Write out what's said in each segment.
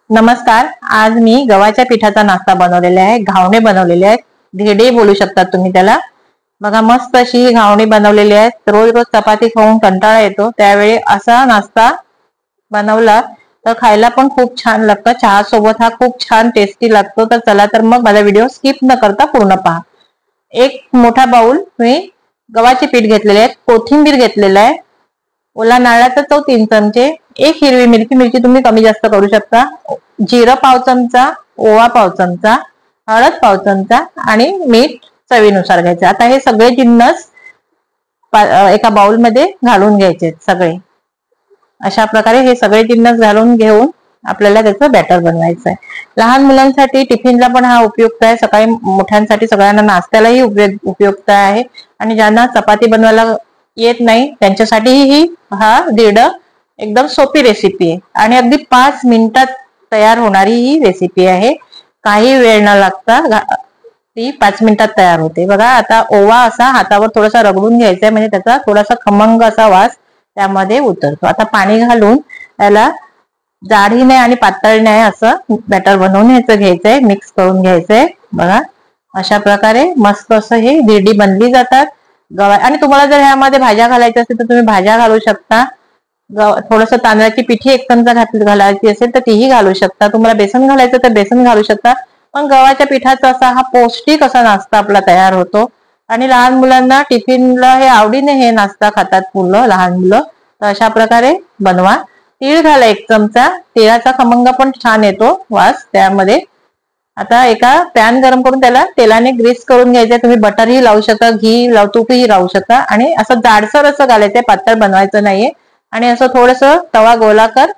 नमस्कार। आज मी गव्हाच्या पिठाचा नाश्ता बनवलेला आहे। घावणे बनवलेले आहेत, धिरडे बोलू शकतात तुम्ही त्याला। बघा मस्त अशी घावणे बनवलेली आहेत। रोज रोज चपाती खाऊन कंटाळा येतो, त्यावेळी असा नाश्ता बनवला तर खायला पण खूप छान लागतं। चहा सोबत हा खूप छान टेस्टी लागतो। तर चला तर मग माझा व्हिडिओ स्किप न करता पूर्ण पहा। एक मोठा बाउल मी गव्हाचे पीठ घेतलेले आहे, कोथिंबीर घेतलेला आहे, ओला नारळाचा 3 चमचे, एक हिरवी मिरची तुम्ही कमी जास्त करू शकता, जिरं पाव चमचा, ओवा पाव चमचा, हळद पाव चमचा आणि मीठ चवीनुसार घ्यायचं। आता हे सगळे जिन्नस एका बाउल मध्ये घालून घ्यायचे सगळे। अशा प्रकारे हे सगळे जिन्नस घालून घेऊन आपल्याला त्याचं बॅटर बनवायचं आहे। लहान मुलांसाठी टिफिनला पण हा उपयुक्त आहे, सकाळी मोठ्यांसाठी सगळ्यांना नाश्त्यालाही उपयुक्त आहे, आणि ज्यांना चपाती बनवायला येत नाही त्यांच्यासाठीही हा धिरड एकदम सोपी रेसिपी आहे आणि अगदी 5 मिनिटात तयार होणारी ही रेसिपी आहे। काही वेळ न लागता ती 5 मिनिटात तयार होते। बघा आता ओवा असा हातावर थोडासा रगडून घ्यायचा आहे, म्हणजे त्याचा थोडासा खमंग असा वास त्यामध्ये उतरतो। आता पाणी घालून त्याला जाडही नाही आणि पातळ नाही असं बॅटर बनवून घ्यायचंय, मिक्स करून घ्यायचंय। बघा अशा प्रकारे मस्त असं हे धिरडी बनली जातात। आणि तुम्हाला जर ह्यामध्ये भाज्या घालायच्या असेल तर तुम्ही भाज्या घालू शकता। थोडस तांदळाची पिठी 1 चमचा घालायची असेल तर तीही घालू शकता। तुम्हाला बेसन घालायचं तर बेसन घालू शकता। पण गव्हाच्या पिठाचा असा हा पौष्टिक असा नाश्ता आपला तयार होतो, आणि लहान मुलांना टिफिनला हे आवडीने हे नाश्ता खातात लहान मुलं। तर अशा प्रकारे बनवा। तीळ घाला 1 चमचा, तिळाचा खमंग पण छान येतो वास त्यामध्ये। आता एका पॅन गरम करून त्याला तेलाने ग्रीस करून घ्यायचं। तुम्ही बटरही लावू शकता, घी तूपही लावू शकता, आणि असं जाडसर असं घालायचंय, पातळ बनवायचं नाहीये। आणि असं थोडस तवा गोलाकार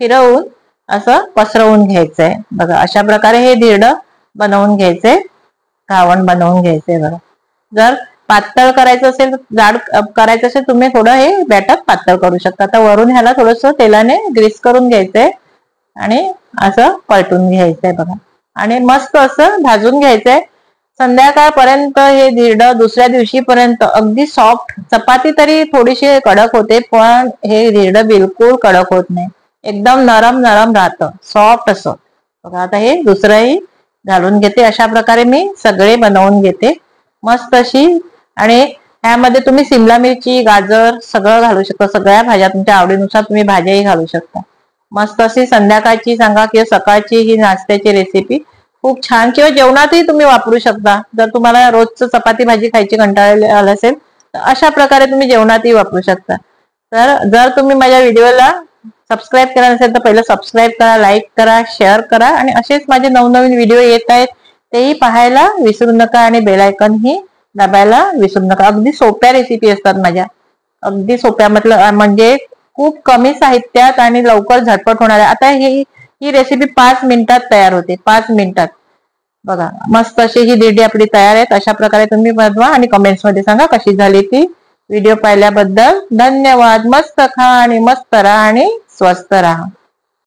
फिरवून असं पसरवून घ्यायचंय। बघा अशा प्रकारे हे धिरड बनवून घ्यायचंय, घावण बनवून घ्यायचंय। बघा जर पातळ करायचं असेल, जाड करायचं असेल, तुम्ही थोडं हे बॅटर पातळ करू शकता। आता वरून ह्याला थोडस तेलाने ग्रीस करून घ्यायचंय आणि असं पलटून घ्यायचंय। बघा आणि मस्त असं भाजून घ्यायचंय। संध्याकाळपर्यंत हे धिरड, दुसऱ्या दिवशी पर्यंत अगदी सॉफ्ट। चपाती तरी थोडीशी कडक होते, पण हे धिरड बिलकुल कडक होत नाही, एकदम नरम नरम राहतं, सॉफ्ट असं। बघा आता हे दुसरंही घालून घेते। अशा प्रकारे मी सगळे बनवून घेते मस्त अशी। आणि ह्यामध्ये तुम्ही सिमला मिरची, गाजर सगळं घालू शकता, सगळ्या भाज्या तुमच्या आवडीनुसार तुम्ही भाज्याही घालू शकता। मस्त अशी संध्याकाळची सांगा किंवा सकाळची ही नाश्त्याची रेसिपी खूप छान, किंवा जेवणातही तुम्ही वापरू शकता। जर तुम्हाला रोजचं चपाती भाजी खायची कंटाळा आला असेल तर अशा प्रकारे तुम्ही जेवणातही वापरू शकता। तर जर तुम्ही माझ्या व्हिडिओला सबस्क्राईब केला नसेल तर पहिलं सबस्क्राईब करा, लाईक करा, शेअर करा, आणि असेच माझे नवनवीन व्हिडिओ येत आहेत तेही पाहायला विसरू नका, आणि बेल आयकॉन ही दाबायला विसरू नका। अगदी सोप्या रेसिपी असतात माझ्या, अगदी सोप्या म्हणजे खूप कमी साहित्यात आणि लवकर झटपट होणाऱ्या। आता ही रेसिपी 5 मिनिटात तयार होते, 5 मिनिटात। बघा मस्त अशी ही धिरडी आपली तयार आहे। अशा प्रकारे तुम्ही बनवा आणि कमेंट्स मध्ये सांगा कशी झाली ती। व्हिडिओ पाहिल्याबद्दल धन्यवाद। मस्त खा आणि मस्त राहा आणि स्वस्त राहा।